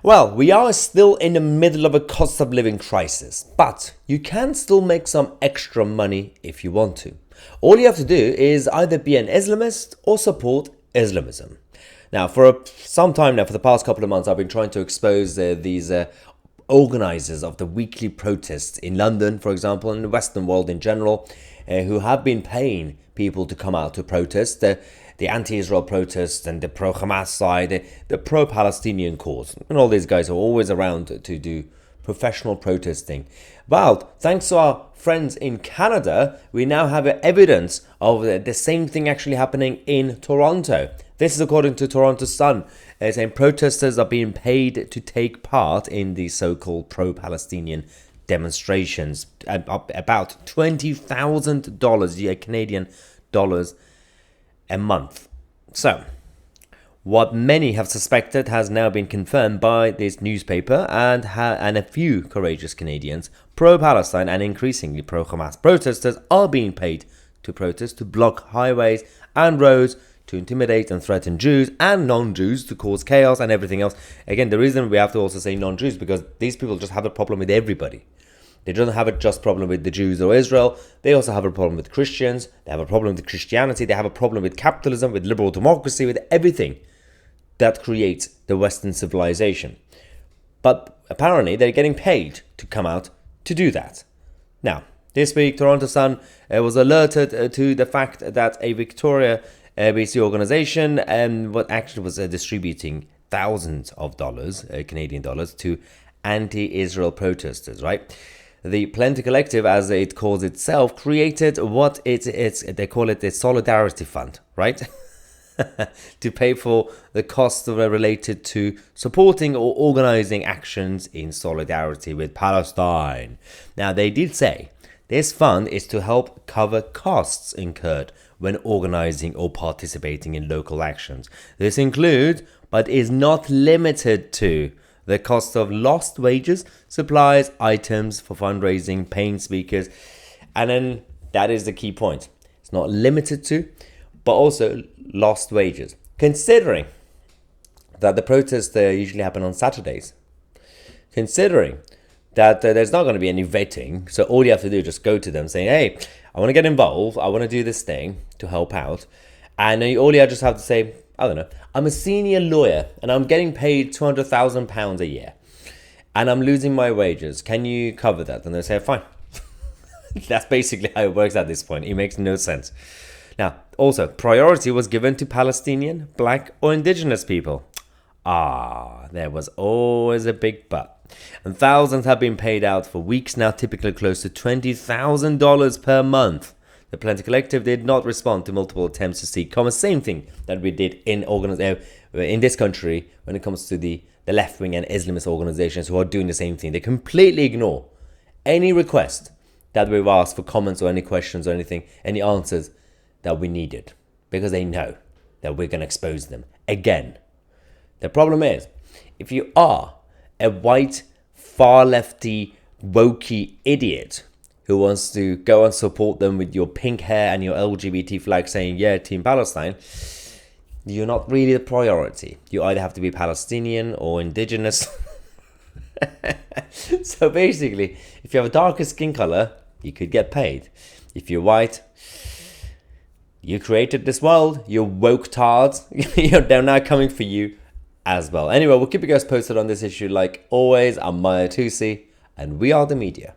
Well, we are still in the middle of a cost of living crisis, but you can still make some extra money if you want to. All you have to do is either be an Islamist or support Islamism. Now, for some time now, for the past couple of months, I've been trying to expose these organizers of the weekly protests in London, for example, and the Western world in general, who have been paying people to come out to protest. The anti-Israel protests and the pro-Hamas side, the pro-Palestinian cause. And all these guys are always around to do professional protesting. Well, thanks to our friends in Canada, we now have evidence of the same thing actually happening in Toronto. This is according to Toronto Sun, saying protesters are being paid to take part in the so-called pro-Palestinian demonstrations. About $20,000 Canadian dollars a month. So, what many have suspected has now been confirmed by this newspaper and a few courageous Canadians. Pro-Palestine and increasingly pro-Hamas protesters are being paid to protest, to block highways and roads, to intimidate and threaten Jews and non-Jews, to cause chaos and everything else. Again, the reason we have to also say non-Jews because these people just have a problem with everybody. They don't have a just problem with the Jews or Israel. They also have a problem with Christians. They have a problem with Christianity. They have a problem with capitalism, with liberal democracy, with everything that creates the Western civilization. But apparently they're getting paid to come out to do that. Now, this week, Toronto Sun was alerted to the fact that a Victoria BC organization what actually was distributing thousands of dollars, Canadian dollars, to anti-Israel protesters, right? The Plenty Collective, as it calls itself, created what they call it the Solidarity Fund, right? To pay for the costs related to supporting or organizing actions in solidarity with Palestine. Now, they did say this fund is to help cover costs incurred when organizing or participating in local actions. This includes, but is not limited to, the cost of lost wages, supplies, items for fundraising, paying speakers. And then that is the key point. It's not limited to, but also lost wages. Considering that the protests usually happen on Saturdays. Considering that there's not going to be any vetting. So all you have to do is just go to them saying, hey, I want to get involved. I want to do this thing to help out. And all you just have to say, I don't know, I'm a senior lawyer and I'm getting paid £200,000 a year and I'm losing my wages. Can you cover that? And they say, fine. That's basically how it works at this point. It makes no sense. Now, also, priority was given to Palestinian, black or indigenous people. There was always a big but. And thousands have been paid out for weeks now, typically close to $20,000 per month. The Plenty Collective did not respond to multiple attempts to seek comment. Same thing that we did in this country when it comes to the left-wing and Islamist organizations who are doing the same thing. They completely ignore any request that we've asked for comments or any questions or anything, any answers that we needed, because they know that we're going to expose them again. The problem is, if you are a white, far-lefty, wokey idiot who wants to go and support them with your pink hair and your LGBT flag saying, yeah, Team Palestine, you're not really the priority. You either have to be Palestinian or indigenous. So basically, if you have a darker skin color, you could get paid. If you're white, you created this world, you're woke tards, they're now coming for you as well. Anyway, we'll keep you guys posted on this issue. Like always, I'm Tousi, and we are the media.